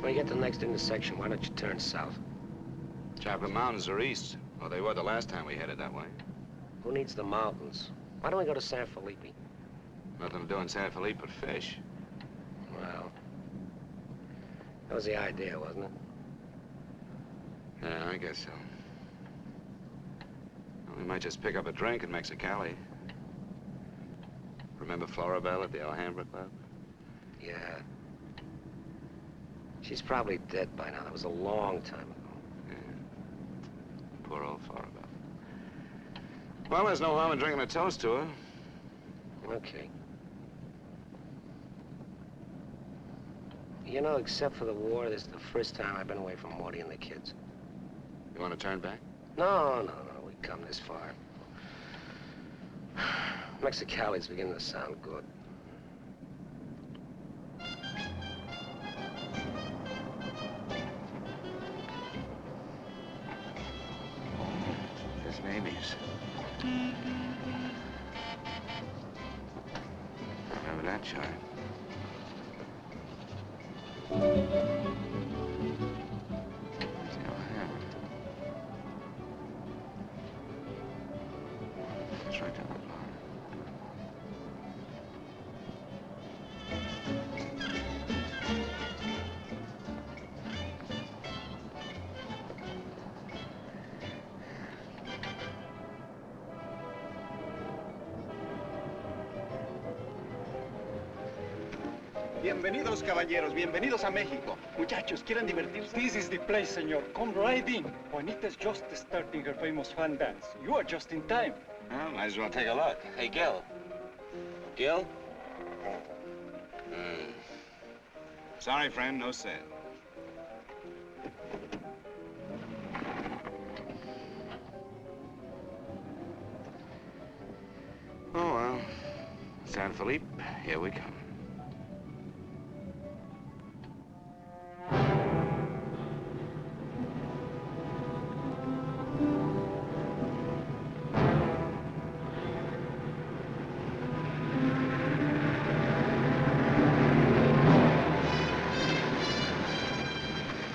When you get to the next intersection, why don't you turn south? Chocolate Mountains are east. Well, they were the last time we headed that way. Who needs the mountains? Why don't we go to San Felipe? Nothing to do in San Felipe but fish. Well, that was the idea, wasn't it? Yeah, I guess so. Well, we might just pick up a drink in Mexicali. Remember Floribel at the Alhambra Club? Yeah. She's probably dead by now. That was a long time ago. Yeah. Poor old Floribel. Well, there's no harm in drinking a toast to her. Okay. You know, except for the war, this is the first time I've been away from Morty and the kids. You want to turn back? No. We've come this far. Mexicali's beginning to sound good. There's Mamie's. Remember that chime? It's right down the block. Bienvenidos, caballeros. Bienvenidos a México. Muchachos, ¿quieren divertirse? This is the place, senor. Come right in. Juanita's just starting her famous fan dance. You are just in time. Well, might as well take a look. Hey, Gil. Gil? Sorry, friend, no sale. Oh, well. San Felipe, here we come.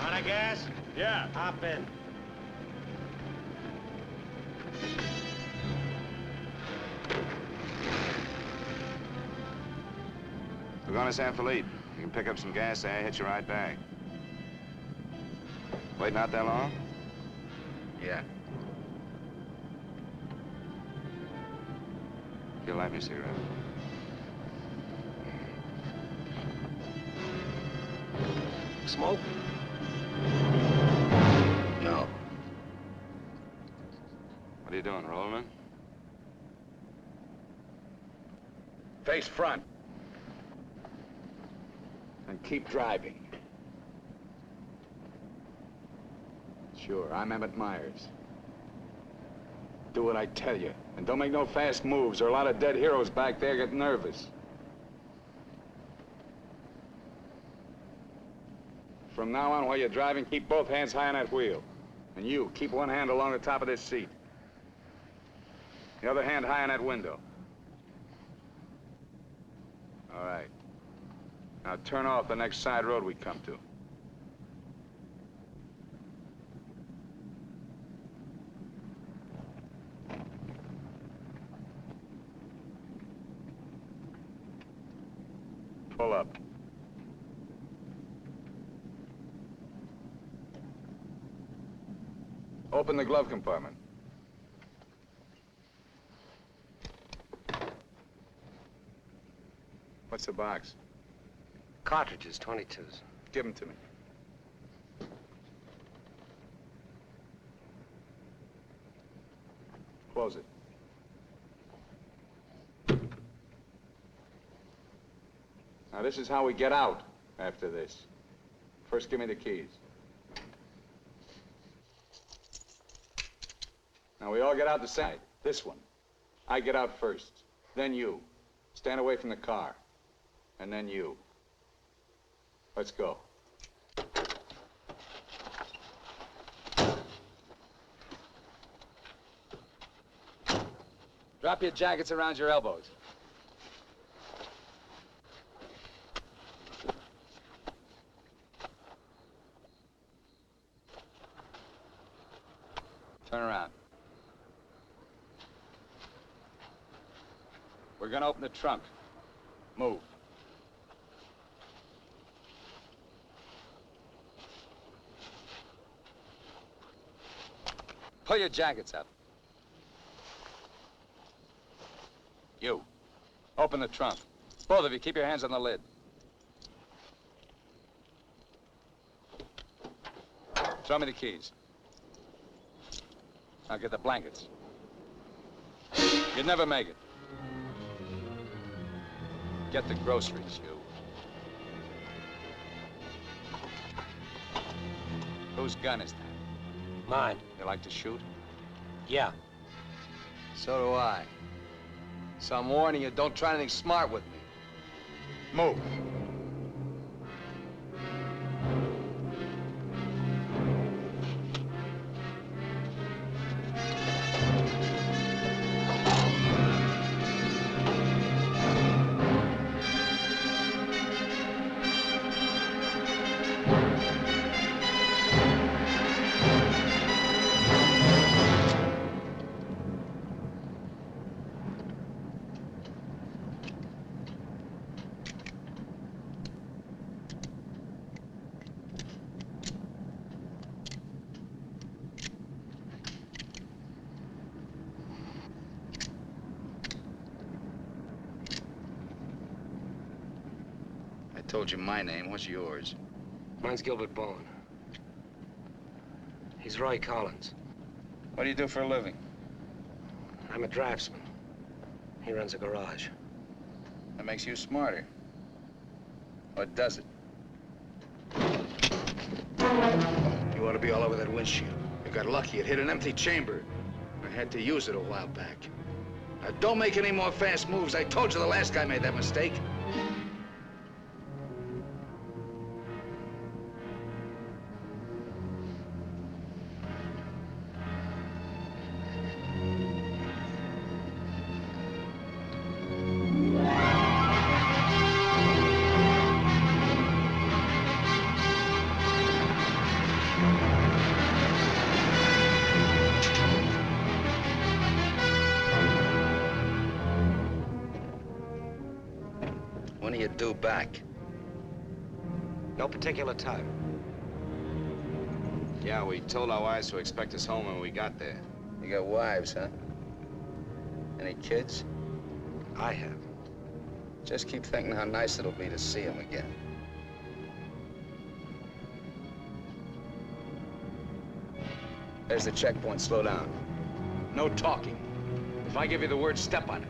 On a gas? Yeah. Hop in. We're going to San Felipe. You can pick up some gas there, hitch you right back. Waiting out that long? Yeah. You'll light me a cigarette. Smoke? No. What are you doing, rolling? Face front. And keep driving. Sure, I'm Emmett Myers. Do what I tell you. And don't make no fast moves, or a lot of dead heroes back there get nervous. From now on, while you're driving, keep both hands high on that wheel. And you, keep one hand along the top of this seat. The other hand high on that window. All right. Now turn off the next side road we come to. Pull up. Open the glove compartment. What's the box? Cartridges, 22s. Give them to me. Close it. Now, this is how we get out after this. First, give me the keys. Now, we all get out the side. This one. I get out first. Then you. Stand away from the car. And then you. Let's go. Drop your jackets around your elbows. Turn around. We're gonna open the trunk. Move. Pull your jackets up. You. Open the trunk. Both of you, keep your hands on the lid. Throw me the keys. Now get the blankets. You'd never make it. Get the groceries, you. Whose gun is that? Mine. You like to shoot? Yeah. So do I. So I'm warning you, don't try anything smart with me. Move. told you my name. What's yours? Mine's Gilbert Bowen. He's Roy Collins. What do you do for a living? I'm a draftsman. He runs a garage. That makes you smarter. Or does it? You ought to be all over that windshield. You got lucky. It hit an empty chamber. I had to use it a while back. Now, don't make any more fast moves. I told you the last guy made that mistake. When are you due back? No particular time. Yeah, we told our wives to expect us home when we got there. You got wives, huh? Any kids? I have. Just keep thinking how nice it'll be to see them again. There's the checkpoint. Slow down. No talking. If I give you the word, step on it.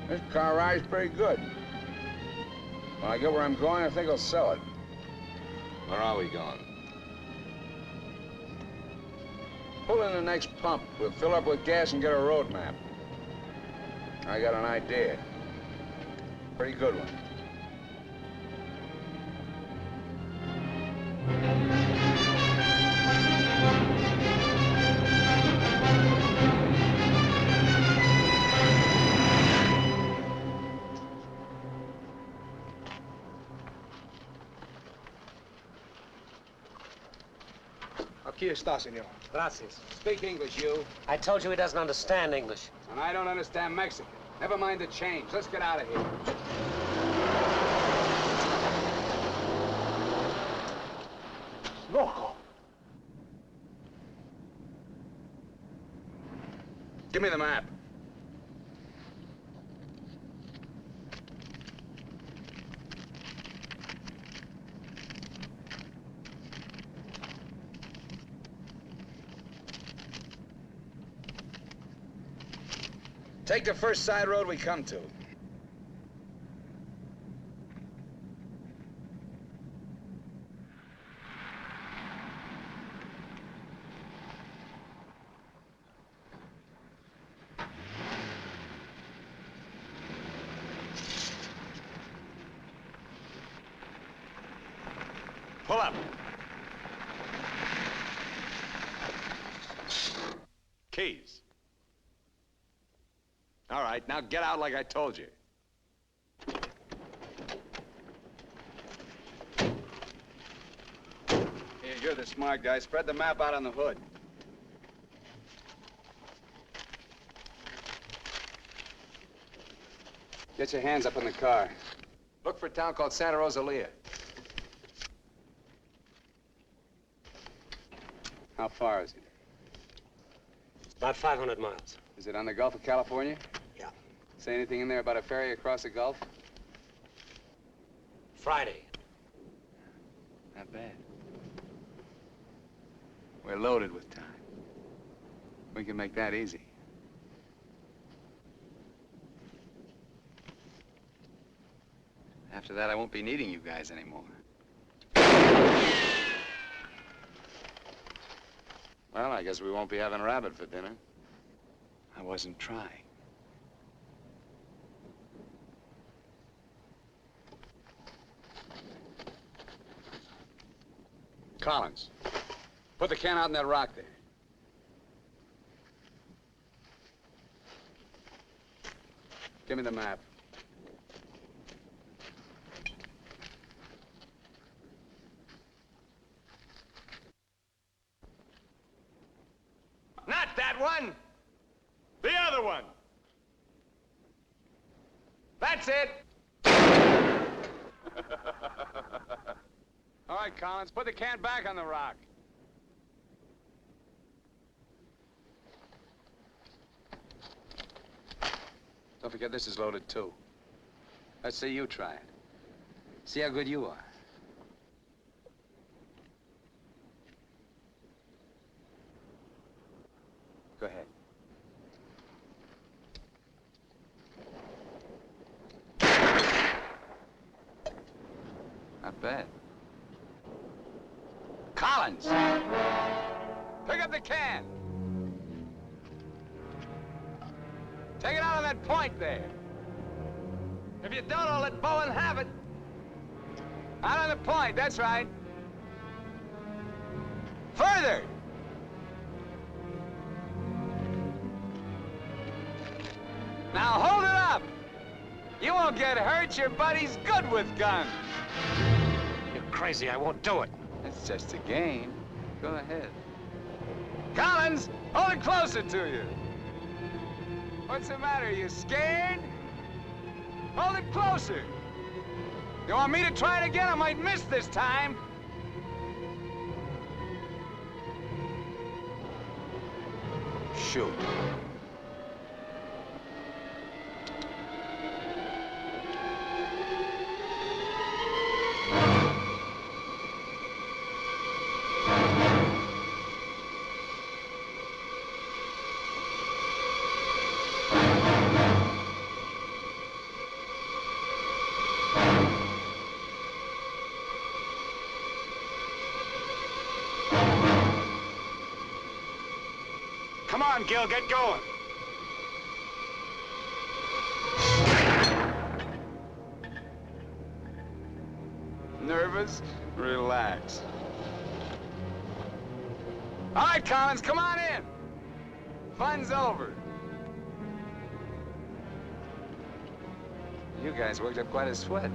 This car ride's pretty good. When I get where I'm going, I think I'll sell it. Where are we going? Pull in the next pump. We'll fill up with gas and get a road map. I got an idea. Pretty good one. Aquí está, senor. Gracias. Speak English, you. I told you he doesn't understand English. And I don't understand Mexican. Never mind the change. Let's get out of here. Loco. Give me the map. Take the first side road we come to. Pull up. Keys. All right, now get out like I told you. Here, you're the smart guy. Spread the map out on the hood. Get your hands up in the car. Look for a town called Santa Rosalia. How far is it? About 500 miles. Is it on the Gulf of California? Yeah. Say anything in there about a ferry across the Gulf? Friday. Not bad. We're loaded with time. We can make that easy. After that, I won't be needing you guys anymore. Well, I guess we won't be having rabbit for dinner. I wasn't trying. Collins, put the can out in that rock there. Give me the map. one. The other one. That's it. All right, Collins, put the can back on the rock. Don't forget this is loaded, too. Let's see you try it. See how good you are. Go ahead. Not bad. Collins! Pick up the can! Take it out on that point there. If you don't, I'll let Bowen have it. Out on the point, that's right. Further! Now hold it up! You won't get hurt, your buddy's good with guns. You're crazy, I won't do it. It's just a game. Go ahead. Collins, hold it closer to you. What's the matter, you scared? Hold it closer. You want me to try it again? I might miss this time. Shoot. Come on, Gil, get going. Nervous? Relax. All right, Collins, come on in. Fun's over. You guys worked up quite a sweat.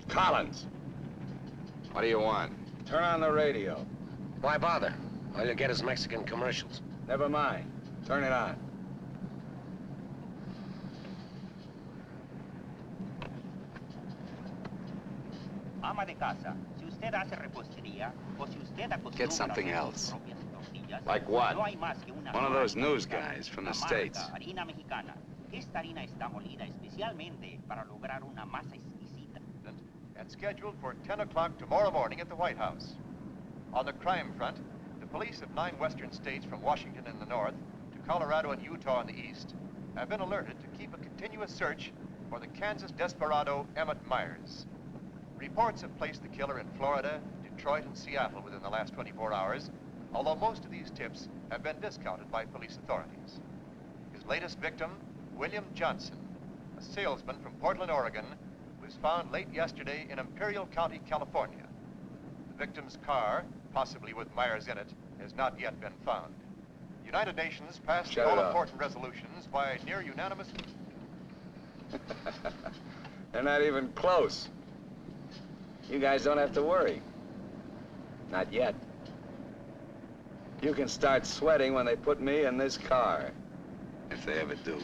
Collins. What do you want? Turn on the radio. Why bother? All you get is Mexican commercials. Never mind. Turn it on. Ama de casa, si usted hace repostería o si usted acostumbra Get something hacer else. sus propias tortillas, Like what? no hay más que una One of sola those news marca, guys from the la marca States. harina mexicana. Esta harina está molida especialmente para lograr una masa exquisita. And scheduled for 10 o'clock tomorrow morning at the White House. On the crime front, the police of 9 western states from Washington in the north to Colorado and Utah in the east have been alerted to keep a continuous search for the Kansas desperado Emmett Myers. Reports have placed the killer in Florida, Detroit, and Seattle within the last 24 hours, although most of these tips have been discounted by police authorities. His latest victim, William Johnson, a salesman from Portland, Oregon, was found late yesterday in Imperial County, California. The victim's car, possibly with Myers in it, has not yet been found. The United Nations passed Shut the it up. all-important resolutions by near unanimous... They're not even close. You guys don't have to worry. Not yet. You can start sweating when they put me in this car. If they ever do.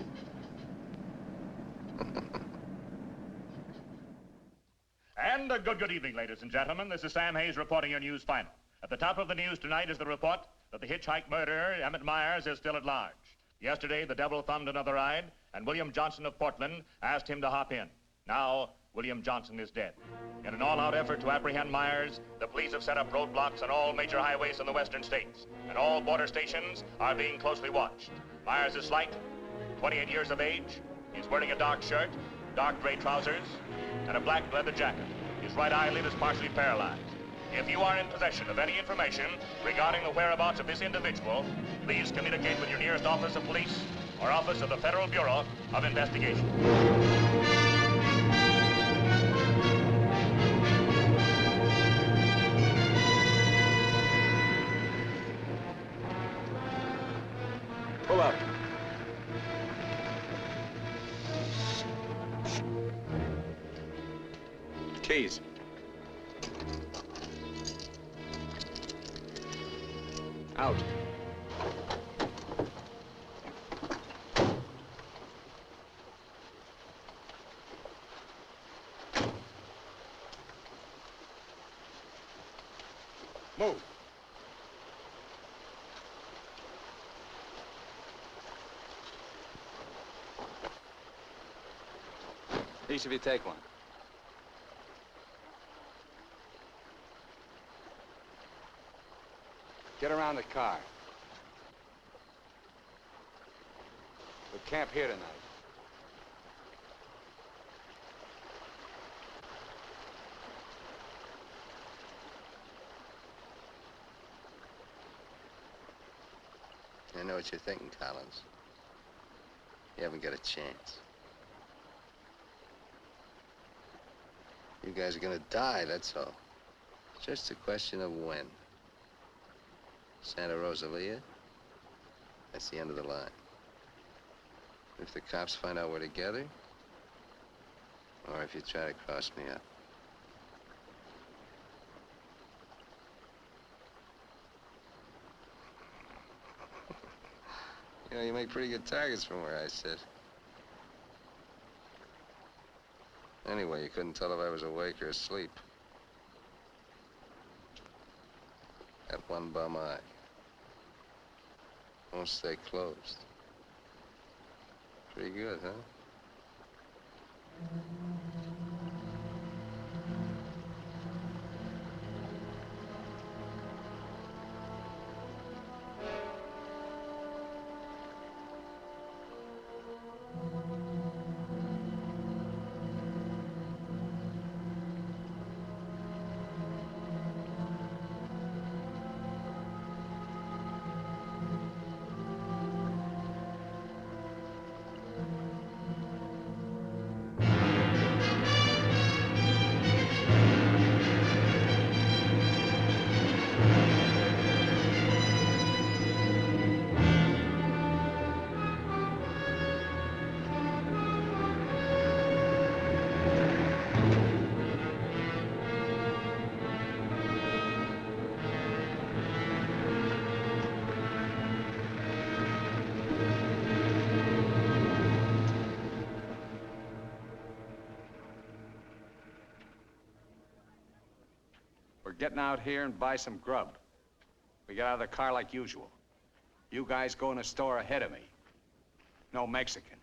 And a good evening, ladies and gentlemen. This is Sam Hayes reporting your news final. At the top of the news tonight is the report that the hitchhike murderer, Emmett Myers, is still at large. Yesterday, the devil thumbed another ride, and William Johnson of Portland asked him to hop in. Now, William Johnson is dead. In an all-out effort to apprehend Myers, the police have set up roadblocks on all major highways in the western states, and all border stations are being closely watched. Myers is slight, 28 years of age. He's wearing a dark shirt, dark gray trousers, and a black leather jacket. His right eyelid is partially paralyzed. If you are in possession of any information regarding the whereabouts of this individual, please communicate with your nearest office of police or office of the Federal Bureau of Investigation. Pull up. Keys. Out. Move. Each of you take one. Get around the car. We'll camp here tonight. I know what you're thinking, Collins. You haven't got a chance. You guys are gonna die, that's all. It's just a question of when. Santa Rosalia, that's the end of the line. If the cops find out we're together, or if you try to cross me up. You know, you make pretty good targets from where I sit. Anyway, you couldn't tell if I was awake or asleep. That one bum eye. Won't stay closed. Pretty good, huh? We're getting out here and buy some grub. We get out of the car like usual. You guys go in the store ahead of me. No Mexican.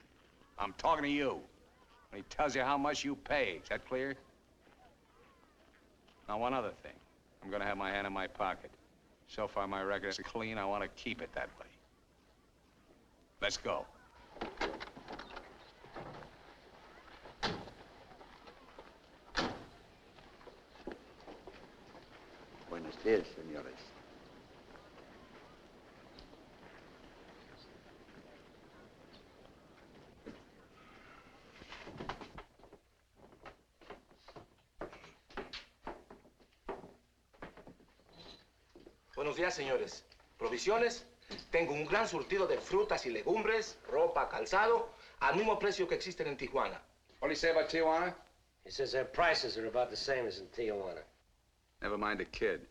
I'm talking to you. When he tells you how much you pay. Is that clear? Now, one other thing. I'm gonna have my hand in my pocket. So far, my record is clean. I want to keep it that way. Let's go. Buenos días, señores. Buenos días, señores. ¿Provisiones? Tengo un gran surtido de frutas y legumbres, ropa, calzado, al mismo precio que existen en Tijuana. What do you say about Tijuana? He says their prices are about the same as in Tijuana. Never mind the kid.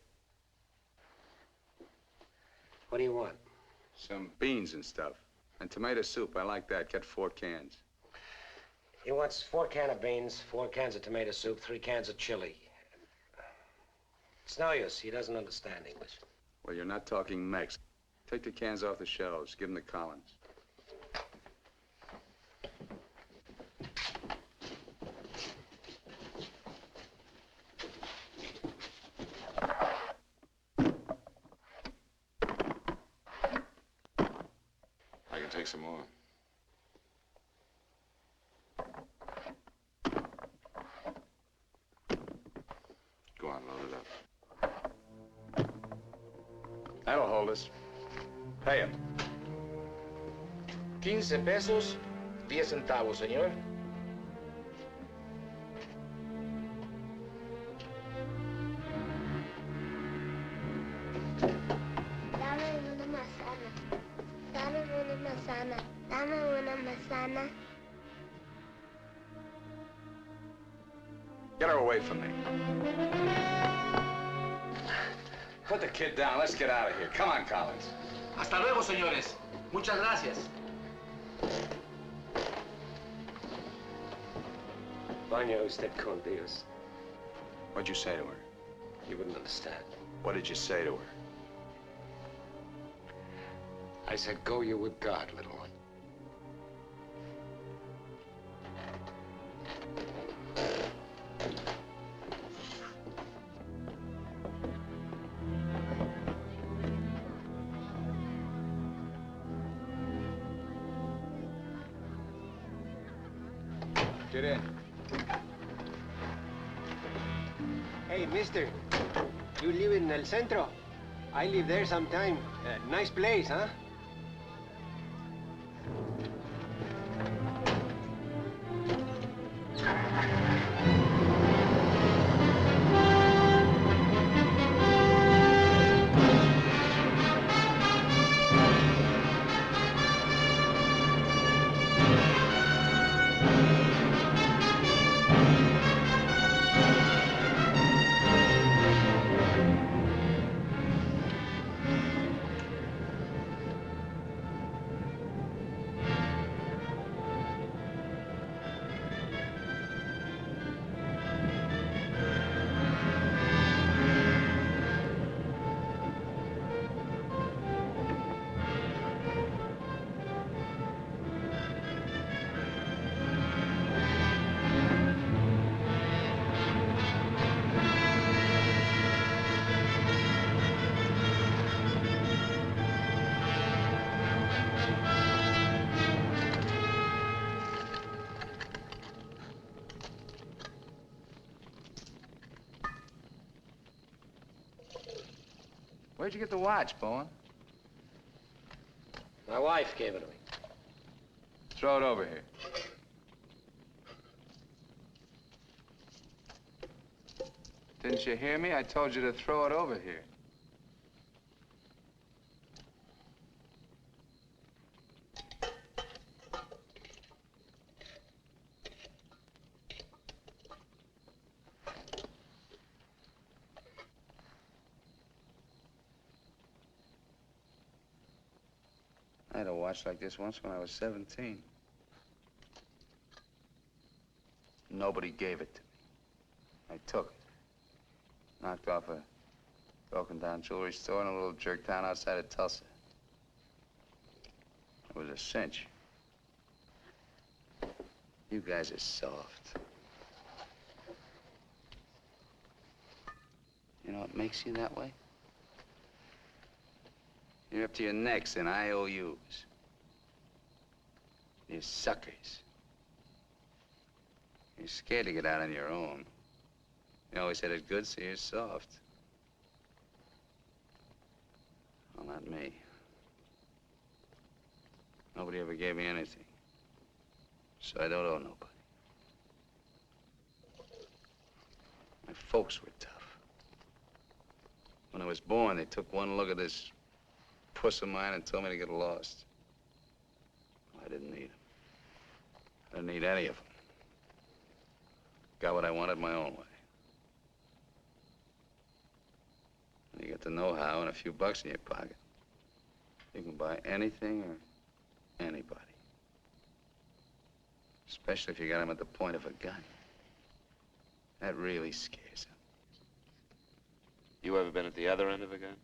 What do you want? Some beans and stuff. And tomato soup. I like that. Get 4 cans. He wants 4 cans of beans, 4 cans of tomato soup, 3 cans of chili. It's no use. He doesn't understand English. Well, you're not talking Mex. Take the cans off the shelves. Give them to Collins. I can take some more. Go on, load it up. That'll hold us. Pay him. 15 pesos, 10 centavos, señor. Dame una manzana. Dame una manzana. Dame una manzana. Get her away from me. Put the kid down. Let's get out of here. Come on, Collins. Hasta luego, señores. Muchas gracias. Vaya usted con Dios. What'd you say to her? You wouldn't understand. What did you say to her? I said, go you with God, little one. Get in. Hey, mister. You live in El Centro? I live there sometime. Nice place, huh? Where'd you get the watch, Bowen? My wife gave it to me. Throw it over here. Didn't you hear me? I told you to throw it over here. I had a watch like this once when I was 17. Nobody gave it to me. I took it. Knocked off a broken-down jewelry store in a little jerk town outside of Tulsa. It was a cinch. You guys are soft. You know what makes you that way? You're up to your necks in IOUs. You're suckers. You're scared to get out on your own. You always had it good, so you're soft. Well, not me. Nobody ever gave me anything. So I don't owe nobody. My folks were tough. When I was born, they took one look at this puss of mine and told me to get lost. Well, I didn't need them. I didn't need any of them. Got what I wanted my own way. When you get the know-how and a few bucks in your pocket, you can buy anything or anybody. Especially if you got them at the point of a gun. That really scares them. You ever been at the other end of a gun?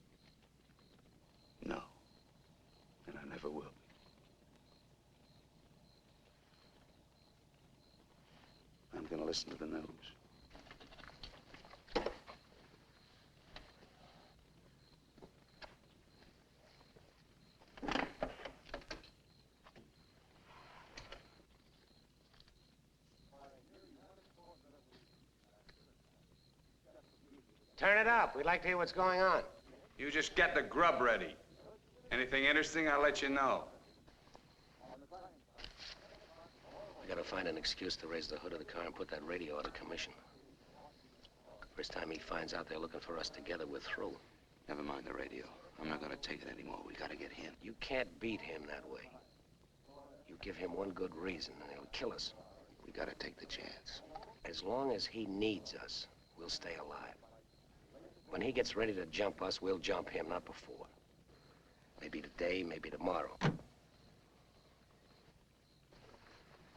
No. And I never will be. I'm gonna listen to the news. Turn it up. We'd like to hear what's going on. You just get the grub ready. Anything interesting, I'll let you know. find an excuse to raise the hood of the car and put that radio out of commission. First time he finds out they're looking for us together, we're through. Never mind the radio. I'm not gonna take it anymore. We gotta get him. You can't beat him that way. You give him one good reason and he'll kill us. We gotta take the chance. As long as he needs us, we'll stay alive. When he gets ready to jump us, we'll jump him, not before. Maybe today, maybe tomorrow.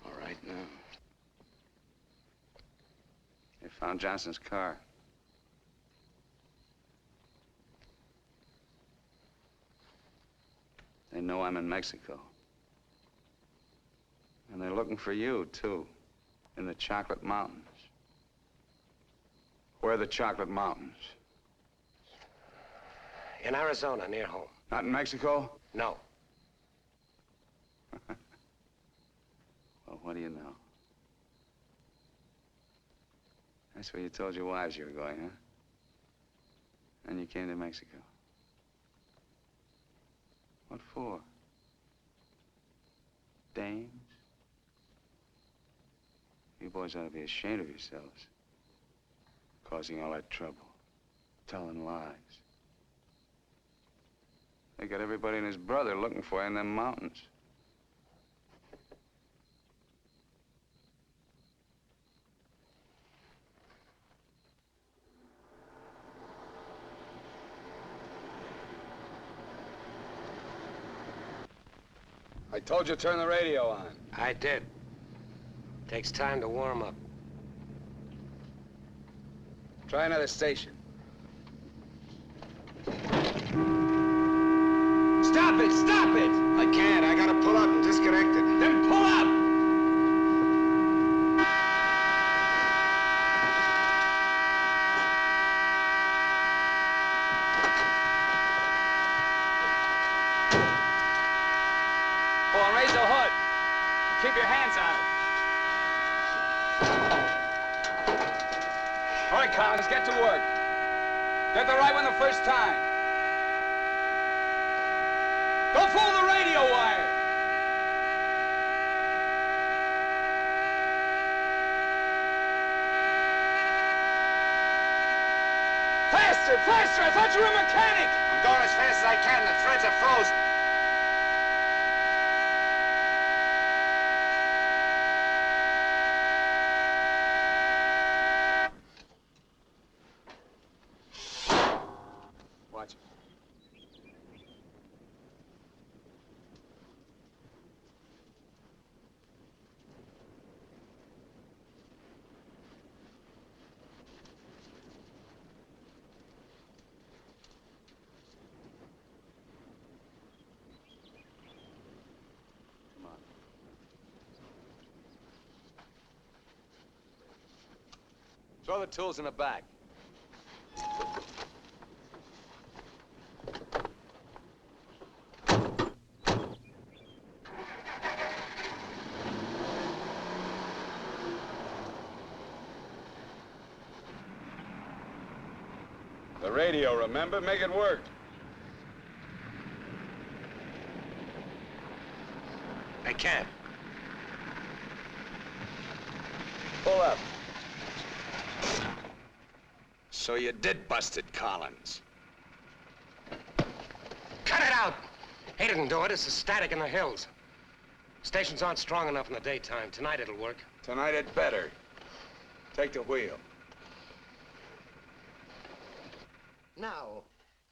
All right, now. They found Johnson's car. They know I'm in Mexico. And they're looking for you, too, in the Chocolate Mountains. Where are the Chocolate Mountains? In Arizona, near home. Not in Mexico? No. Well, what do you know? That's where you told your wives you were going, huh? And you came to Mexico. What for? Dames? You boys ought to be ashamed of yourselves. Causing all that trouble. Telling lies. They got everybody and his brother looking for you in them mountains. I told you to turn the radio on. I did. Takes time to warm up. Try another station. Stop it! Stop it! I can't. I gotta pull up and disconnect it. Then pull up! Pull and raise the hood. Keep your hands on it. All right, Collins, get to work. Get the right one the first time. Don't fool the radio wire. Faster, faster! I thought you were a mechanic. I'm going as fast as I can. The threads are frozen. Watch it. Throw the tools in the back. The radio, remember? Make it work. I can't. Pull up. So you did bust it, Collins. Cut it out! He didn't do it. It's the static in the hills. Stations aren't strong enough in the daytime. Tonight it'll work. Tonight it better. Take the wheel. Now,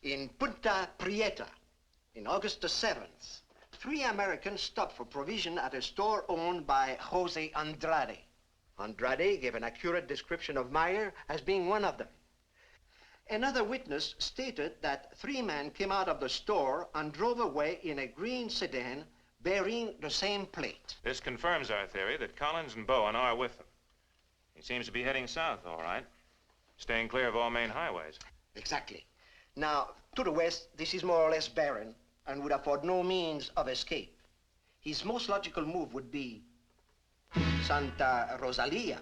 in Punta Prieta, in August the 7th, 3 Americans stopped for provision at a store owned by Jose Andrade. Andrade gave an accurate description of Meyer as being one of them. Another witness stated that 3 men came out of the store and drove away in a green sedan bearing the same plate. This confirms our theory that Collins and Bowen are with them. He seems to be heading south, all right, staying clear of all main highways. Exactly. Now, to the west, this is more or less barren and would afford no means of escape. His most logical move would be Santa Rosalia,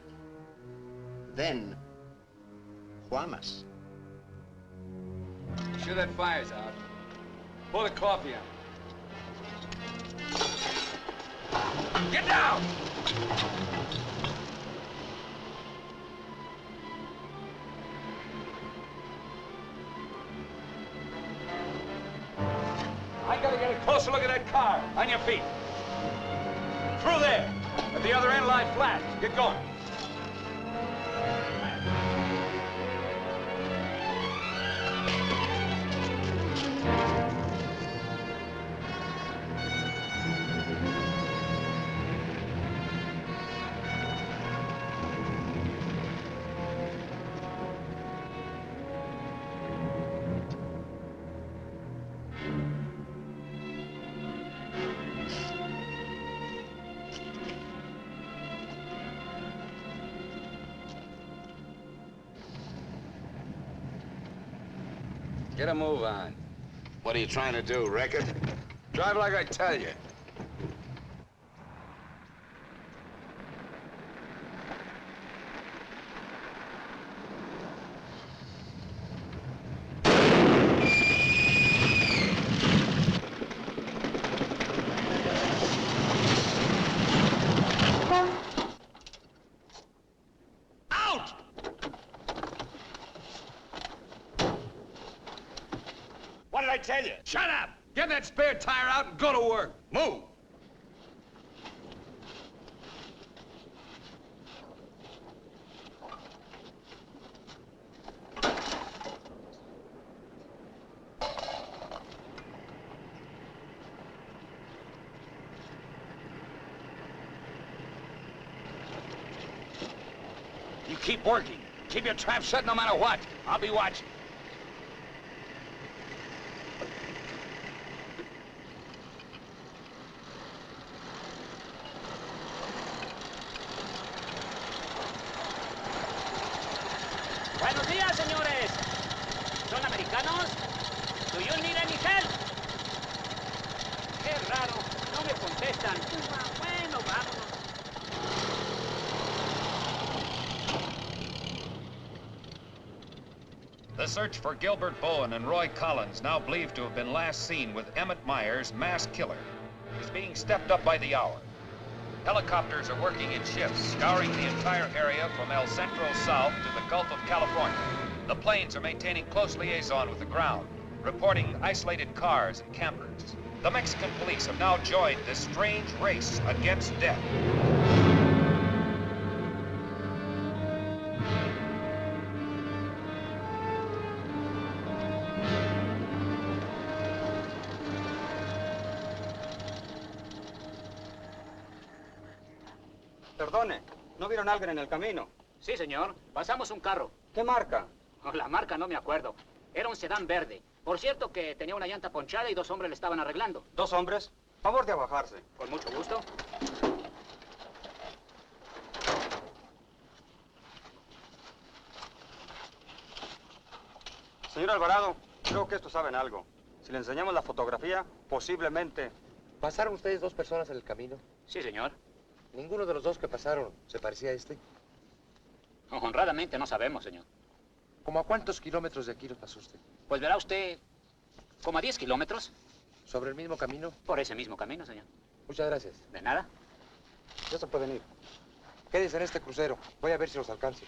then Guamas. Sure that fire's out. Pour the coffee on. Get down! closer look at that car. On your feet. Through there. At the other end, lie flat. Get going. Get a move on. What are you trying to do, wreck it? Drive like I tell you. What did I tell you? Shut up! Get that spare tire out and go to work. Move! You keep working. Keep your trap shut no matter what. I'll be watching. Buenos días, señores. ¿Son americanos? Do you need any help? Qué raro, no me contestan. Bueno, vámonos. The search for Gilbert Bowen and Roy Collins, now believed to have been last seen with Emmett Myers, mass killer, is being stepped up by the hour. Helicopters are working in shifts, scouring the entire area from El Centro south to the Gulf of California. The planes are maintaining close liaison with the ground, reporting isolated cars and campers. The Mexican police have now joined this strange race against death. Perdone, ¿no vieron a alguien en el camino? Sí, señor. Pasamos un carro. ¿Qué marca? Oh, la marca no me acuerdo. Era un sedán verde. Por cierto que tenía una llanta ponchada y dos hombres le estaban arreglando. ¿Dos hombres? Favor de abajarse. Con mucho gusto. Señor Alvarado, creo que estos saben algo. Si le enseñamos la fotografía, posiblemente... ¿Pasaron ustedes dos personas en el camino? Sí, señor. ¿Ninguno de los dos que pasaron se parecía a este? Honradamente no sabemos, señor. ¿Cómo a cuántos kilómetros de aquí lo pasó usted? Pues verá usted, como a 10 kilómetros. ¿Sobre el mismo camino? Por ese mismo camino, señor. Muchas gracias. De nada. Ya se pueden ir. Quédense en este crucero. Voy a ver si los alcanzo.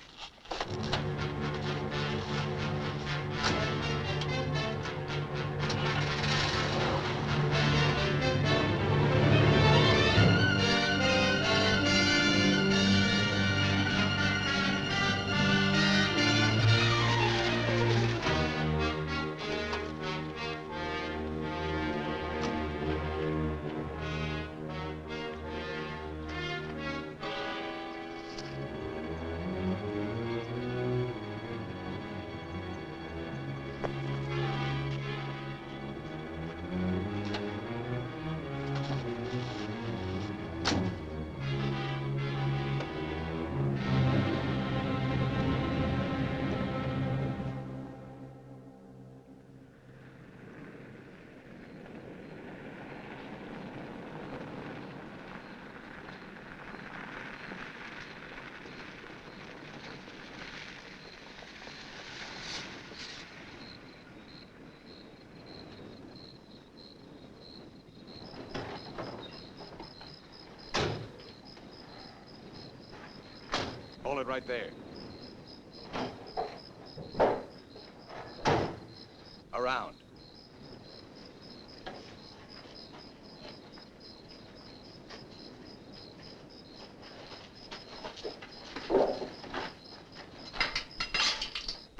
Hold it right there.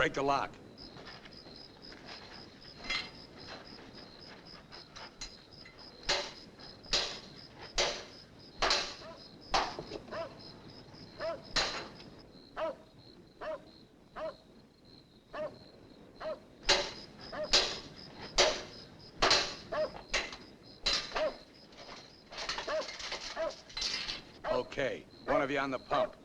Break the lock. Okay, one of you on the pump.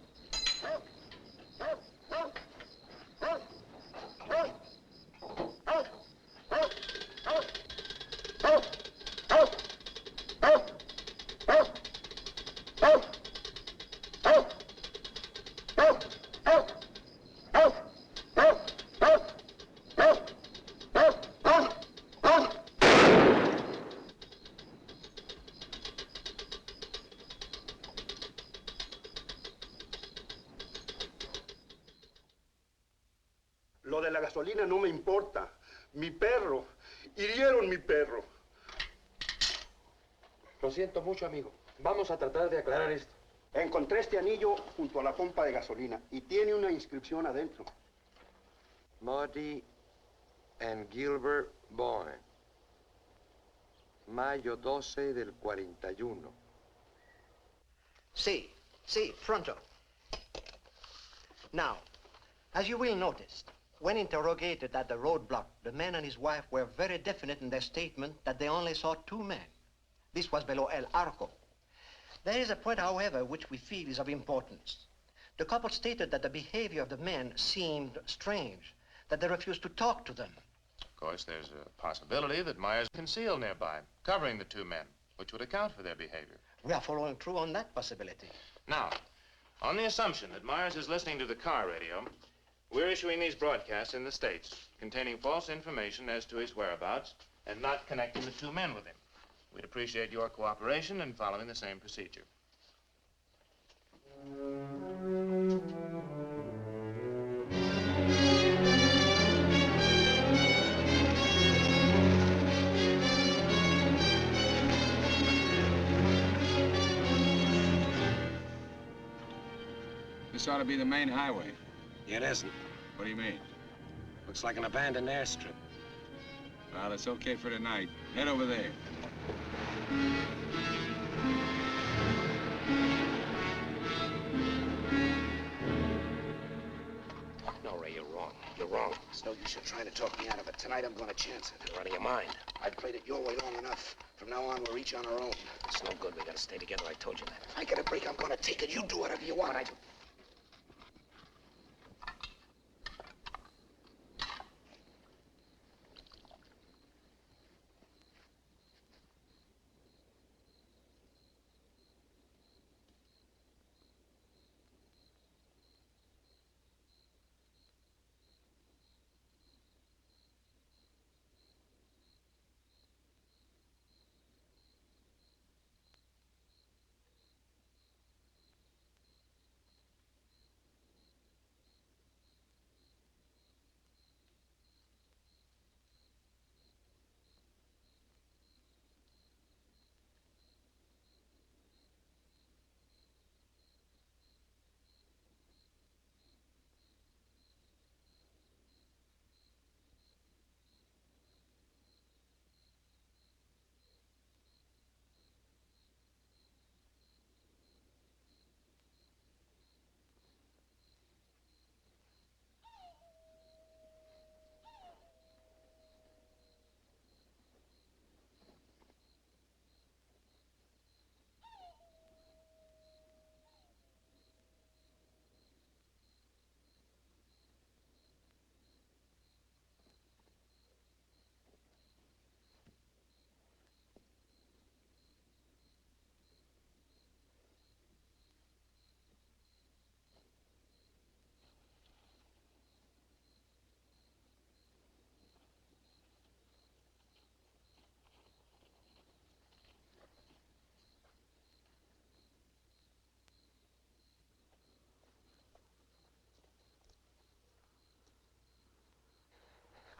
Lo de la gasolina no me importa. Mi perro. Hirieron mi perro. Lo siento mucho, amigo. Vamos a tratar de aclarar esto. Encontré este anillo junto a la pompa de gasolina y tiene una inscripción adentro. Marty and Gilbert Bowen. Mayo 12 del 41. Sí, pronto. Now, as you will notice, when interrogated at the roadblock, the man and his wife were very definite in their statement that they only saw two men. This was below El Arco. There is a point, however, which we feel is of importance. The couple stated that the behavior of the men seemed strange, that they refused to talk to them. Of course, there's a possibility that Myers concealed nearby, covering the two men, which would account for their behavior. We are following through on that possibility. Now, on the assumption that Myers is listening to the car radio, we're issuing these broadcasts in the States containing false information as to his whereabouts and not connecting the two men with him. We'd appreciate your cooperation in following the same procedure. This ought to be the main highway. It isn't. What do you mean? Looks like an abandoned airstrip. Well, it's okay for tonight. Head over there. No, Ray, you're wrong. You're wrong. It's no use you trying to talk me out of it. Tonight I'm going to chance it. You're out of your mind. I've played it your way long enough. From now on, we're each on our own. It's no good. We gotta stay together. I told you that. If I get a break, I'm going to take it. You do whatever you want.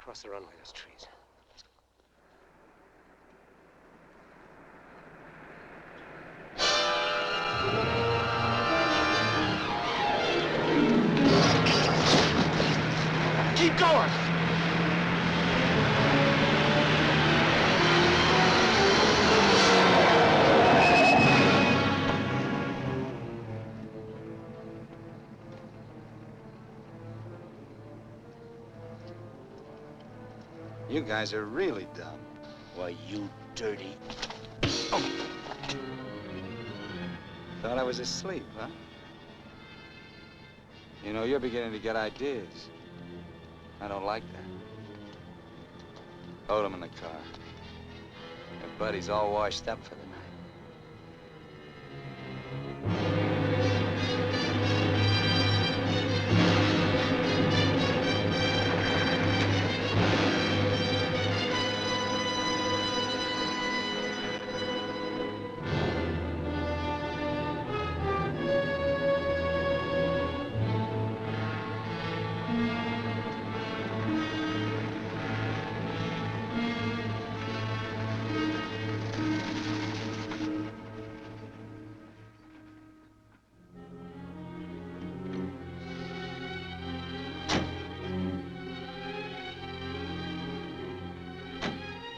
Across the runway, there's trees. Keep You guys are really dumb. Why, you dirty... Oh. Thought I was asleep, huh? You know, you're beginning to get ideas. I don't like that. Load him in the car. Your buddy's all washed up for the night.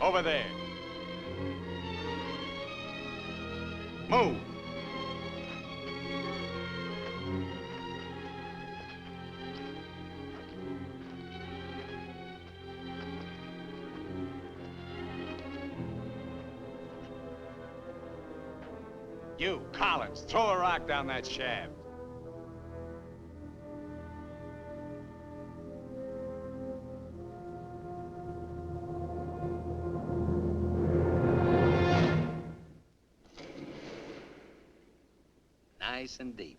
Over there. Move. You, Collins, throw a rock down that shaft. Nice and deep.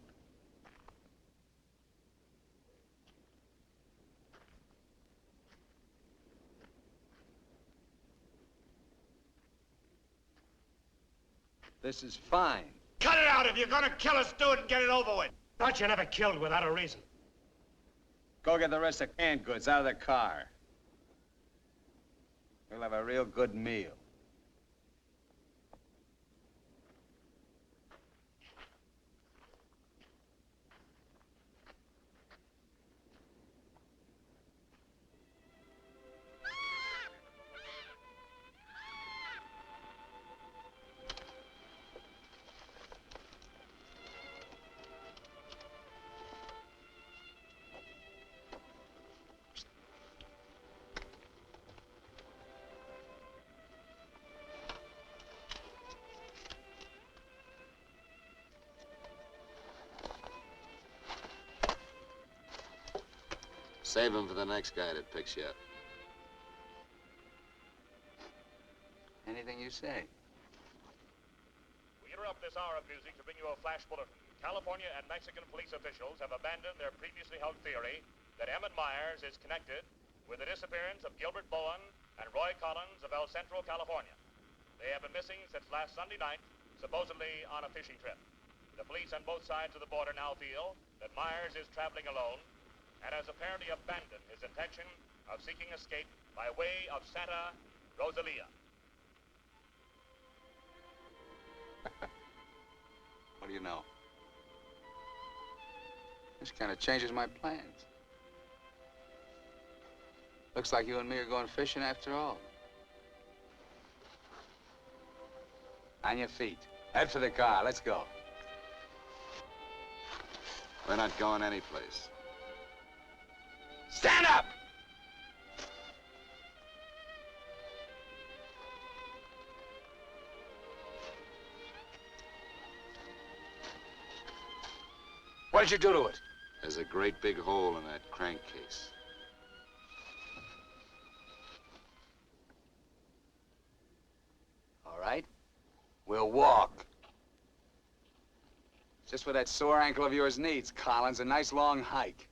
This is fine. Cut it out. If you're gonna kill us, do it and get it over with. Thought you never killed without a reason. Go get the rest of canned goods out of the car. We'll have a real good meal. Save him for the next guy that picks you up. Anything you say. We interrupt this hour of music to bring you a flash bulletin. California and Mexican police officials have abandoned their previously held theory that Emmett Myers is connected with the disappearance of Gilbert Bowen and Roy Collins of El Centro, California. They have been missing since last Sunday night, supposedly on a fishing trip. The police on both sides of the border now feel that Myers is traveling alone and has apparently abandoned his intention of seeking escape by way of Santa Rosalia. What do you know? This kind of changes my plans. Looks like you and me are going fishing after all. On your feet. Head for the car. Let's go. We're not going anyplace. Stand up! What did you do to it? There's a great big hole in that crankcase. All right. We'll walk. Just what that sore ankle of yours needs, Collins. A nice long hike.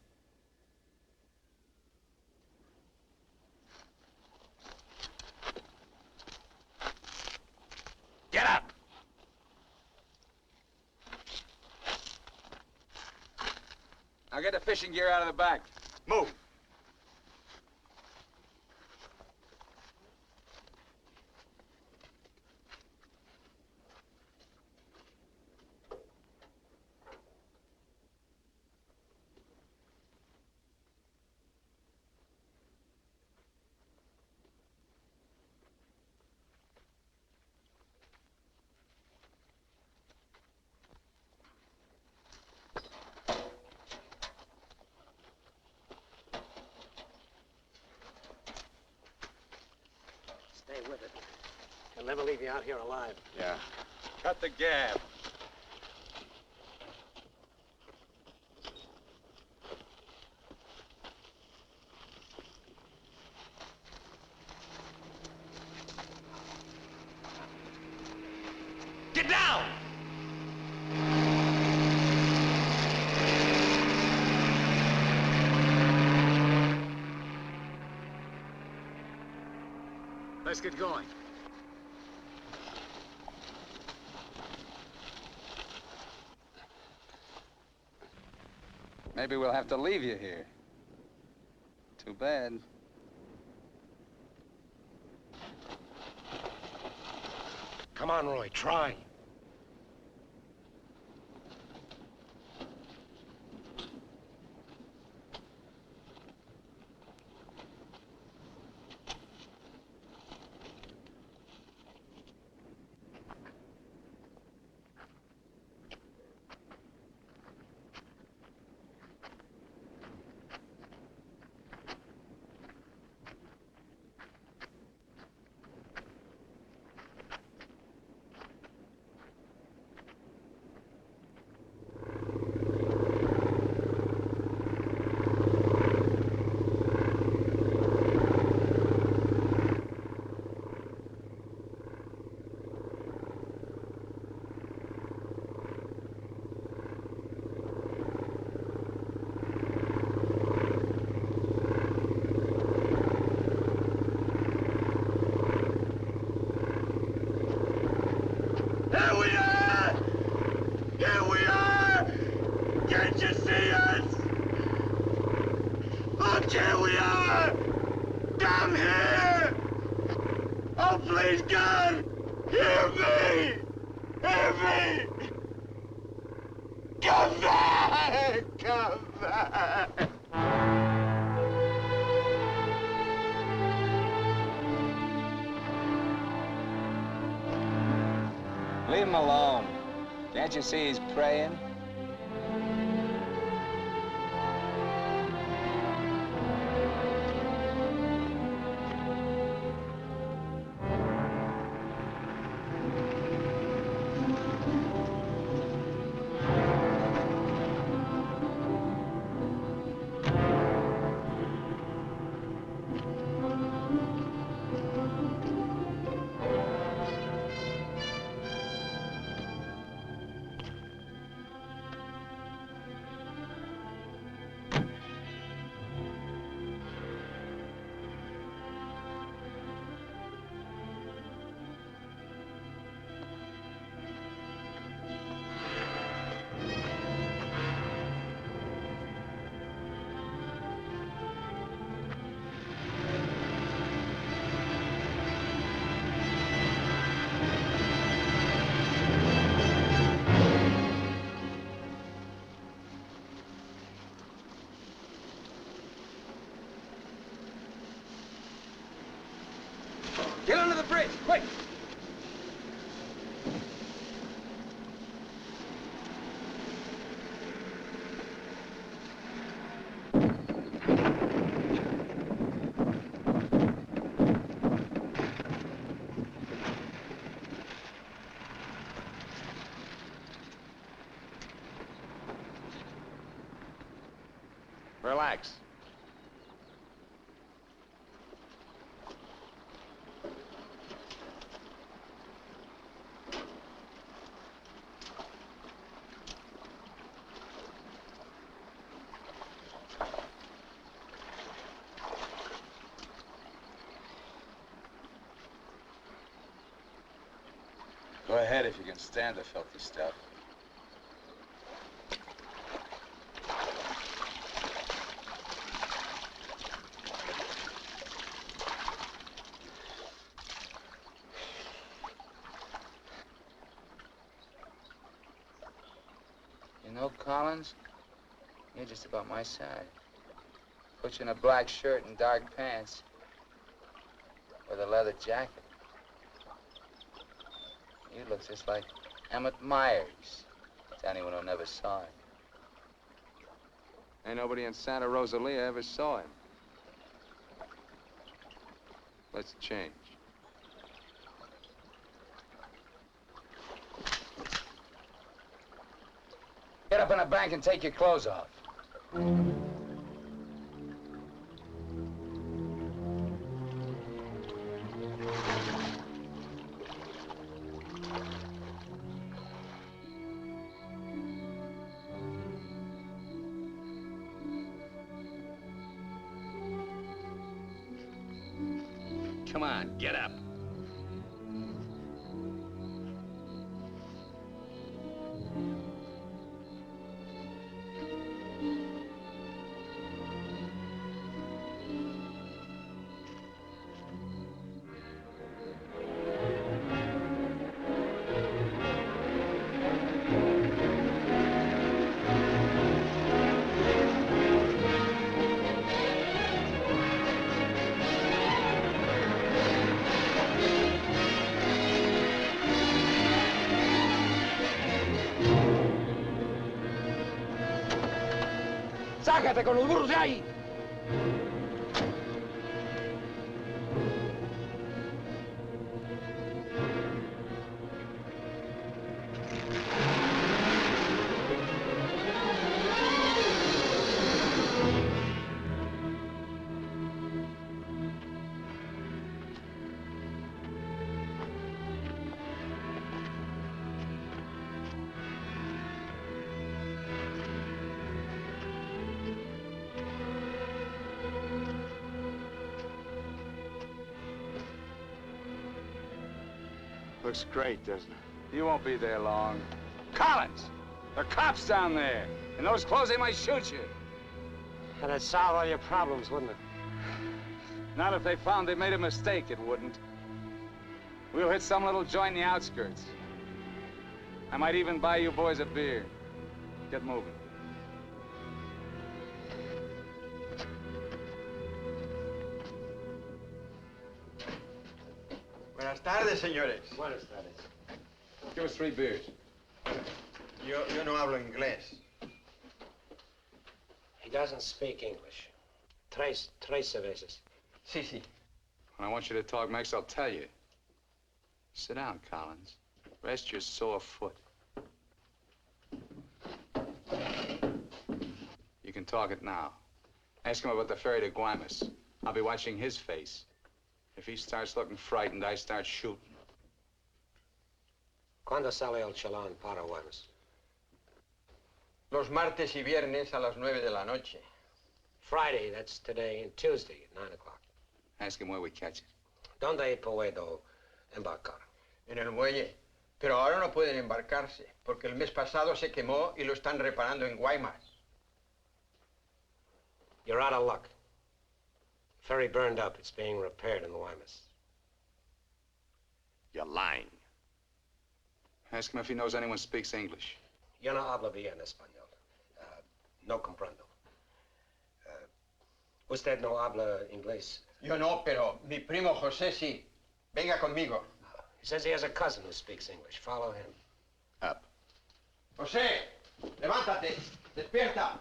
Get up! Now get the fishing gear out of the back. Move! never leave you out here alive. Yeah. Cut the gab. Get down! Let's get going. Maybe we'll have to leave you here. Too bad. Come on, Roy, try. Here we are! Here we are! Can't you see us? Look, here we are! Down here! Oh, please, God! Hear me! Hear me! Come back! Come back! Leave him alone. Can't you see he's praying? Get under the bridge, quick! Relax. Go ahead if you can stand the filthy stuff. You know, Collins, you're just about my size. Put you in a black shirt and dark pants with a leather jacket. You look just like Emmett Myers to anyone who never saw him. Ain't nobody in Santa Rosalia ever saw him. Let's change. Get up in the bank and take your clothes off. Come on, get up. ¡Sácate con los burros de ahí! Looks great, doesn't it? You won't be there long. Collins! There are cops down there. In those clothes, they might shoot you. That'd solve all your problems, wouldn't it? Not if they found they made a mistake, it wouldn't. We'll hit some little joint in the outskirts. I might even buy you boys a beer. Get moving. Buenas tardes, señores. Buenas tardes. Give us 3 beers. Yo no hablo inglés. He doesn't speak English. Tres cervezas. Sí, sí. When I want you to talk, Max, I'll tell you. Sit down, Collins. Rest your sore foot. You can talk it now. Ask him about the ferry to Guaymas. I'll be watching his face. If he starts looking frightened, I start shooting. ¿Cuándo sale el chalán para Guaymas? Los martes y viernes a las 9 de la noche. Friday, that's today, and Tuesday at 9 o'clock. Ask him where we catch it. ¿Dónde puedo embarcar? En el muelle. Pero ahora no pueden embarcarse, porque el mes pasado se quemó y lo están reparando en Guaymas. You're out of luck. Ferry burned up. It's being repaired in the Guaymas. You're lying. Ask him if he knows anyone speaks English. Yo no hablo bien español. No comprendo. Usted no habla inglés. Yo no, pero mi primo José sí. Venga conmigo. He says he has a cousin who speaks English. Follow him. Up. José, levántate. Despierta.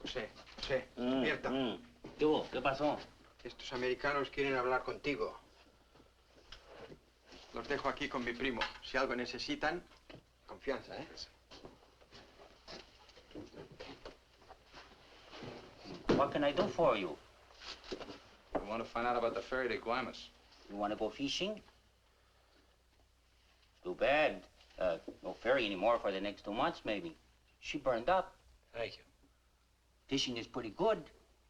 José, despierta. ¿Qué hubo? ¿Qué pasó? Estos americanos quieren hablar contigo. Los dejo aquí con mi primo. Si algo necesitan, confianza, ¿eh? What can I do for you? We want to find out about the ferry to Guaymas. You want to go fishing? Too bad. No ferry anymore for the next 2 months, maybe. She burned up. Thank you. Fishing is pretty good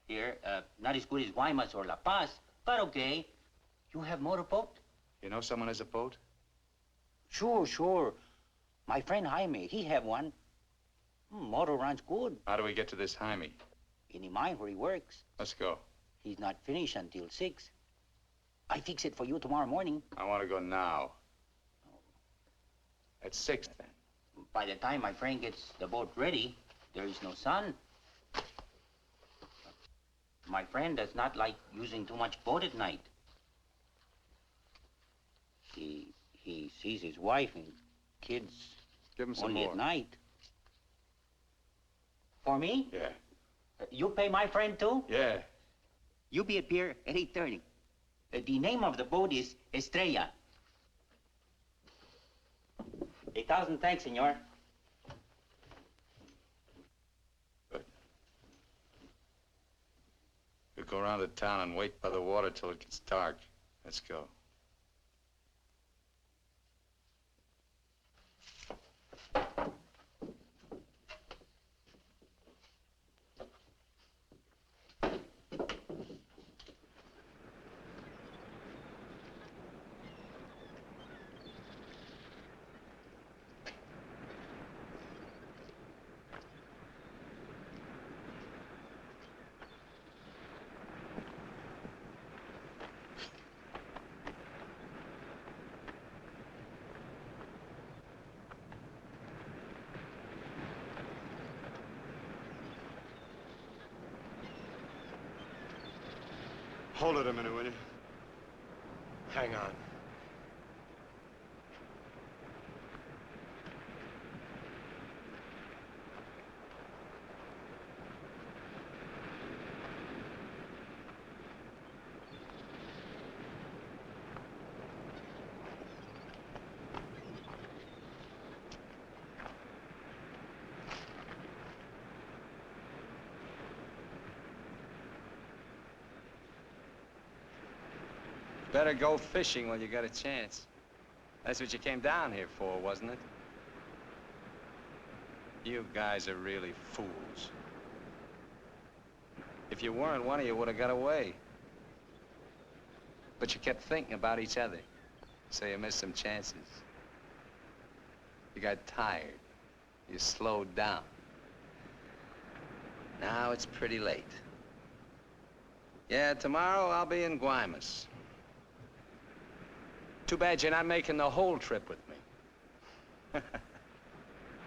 here. Not as good as Guaymas or La Paz, but okay. You have motorboat? You know someone has a boat? Sure. My friend Jaime, he have one. Motor runs good. How do we get to this Jaime? In the mine where he works. Let's go. He's not finished until 6. I fix it for you tomorrow morning. I want to go now. At 6, then. By the time my friend gets the boat ready, there is no sun. My friend does not like using too much boat at night. He sees his wife and kids Give him some only more. at night. For me? Yeah. You pay my friend too? Yeah. You be at pier at 8:30. The name of the boat is Estrella. 1,000 thanks, senor. We'll go around the town and wait by the water till it gets dark. Let's go. Hold it a minute, will you? Hang on. Better go fishing while you got a chance. That's what you came down here for, wasn't it? You guys are really fools. If you weren't, one of you would have got away. But you kept thinking about each other, so you missed some chances. You got tired. You slowed down. Now it's pretty late. Yeah, tomorrow I'll be in Guaymas. Too bad you're not making the whole trip with me.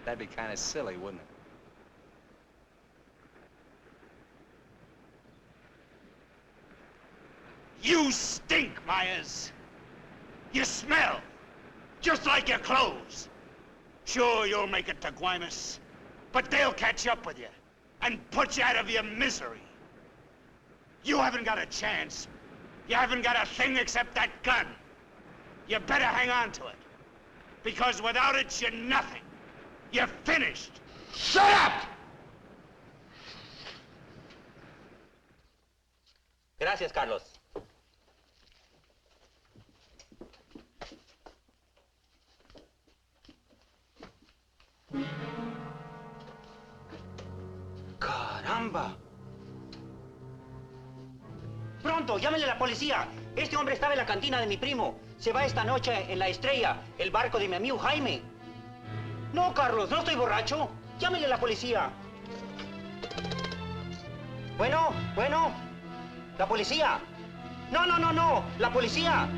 That'd be kind of silly, wouldn't it? You stink, Myers. You smell, just like your clothes. Sure, you'll make it to Guaymas, but they'll catch up with you and put you out of your misery. You haven't got a chance. You haven't got a thing except that gun. You better hang on to it, because without it, you're nothing. You're finished. Shut up! Gracias, Carlos. Caramba. Pronto, llámenle a la policía. Este hombre estaba en la cantina de mi primo. Se va esta noche en la Estrella, el barco de mi amigo Jaime. No, Carlos, no estoy borracho. Llámenle a la policía. Bueno, la policía. No, la policía.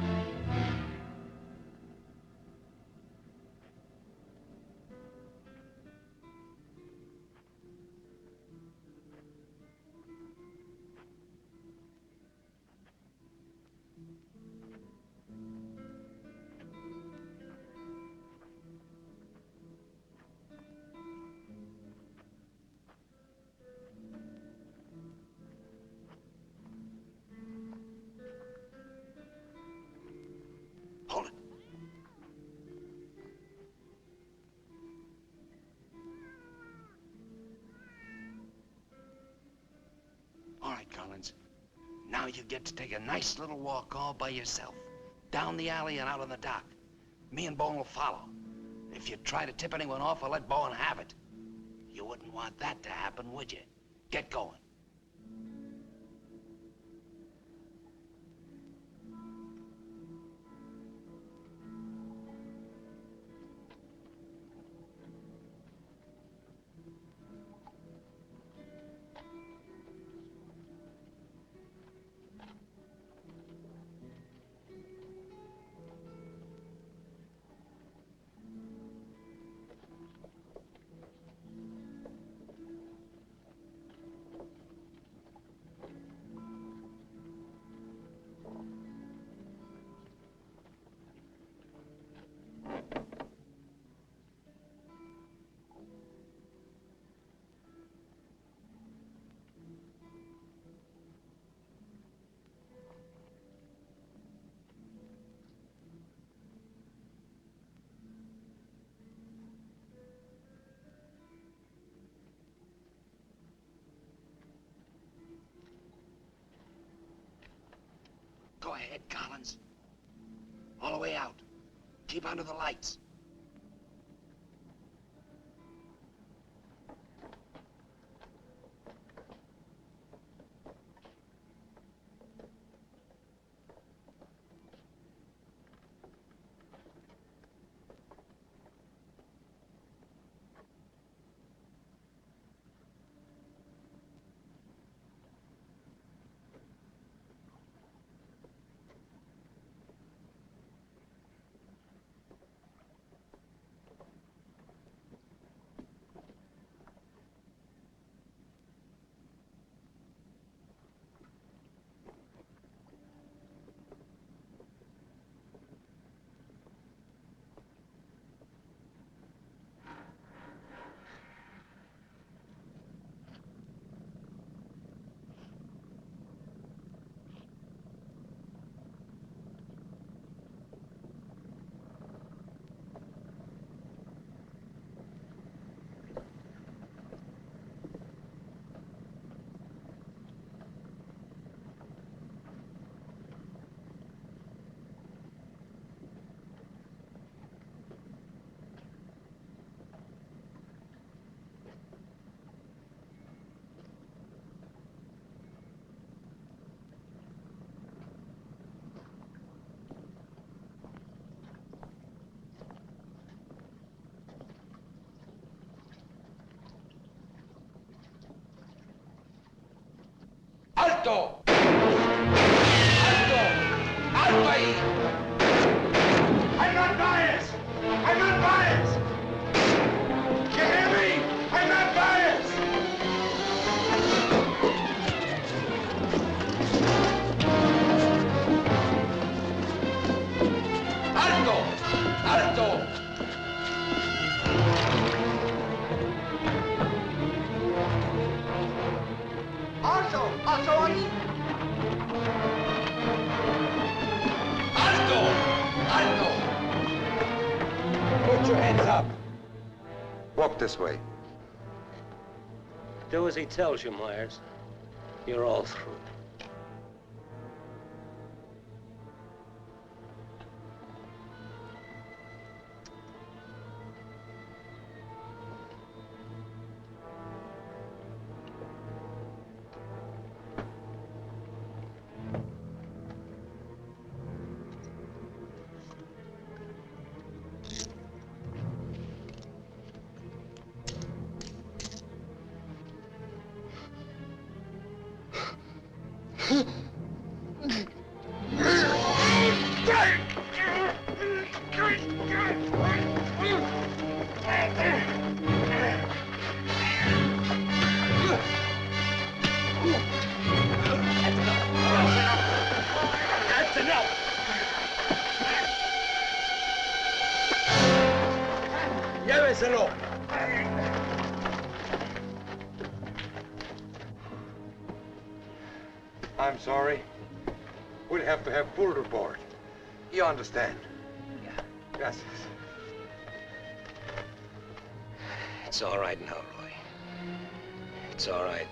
All right, Collins. Now you get to take a nice little walk all by yourself. Down the alley and out on the dock. Me and Bowen will follow. If you try to tip anyone off, I'll let Bowen have it. You wouldn't want that to happen, would you? Get going. Collins. All the way out. Keep under the lights. ¡Alto! ¡Alto! ¡Alto ahí! I'm not biased! I'm not biased! You hear me? I'm not biased! ¡Alto! ¡Alto! ¡Alto ahí! ¡Alto! ¡Alto! Put your hands up. Walk this way. Do as he tells you, Myers. You're all through. Lléveselo. I'm sorry. We'll have to have full report. You understand? Yeah. Gracias. It's all right now, Roy. It's all right.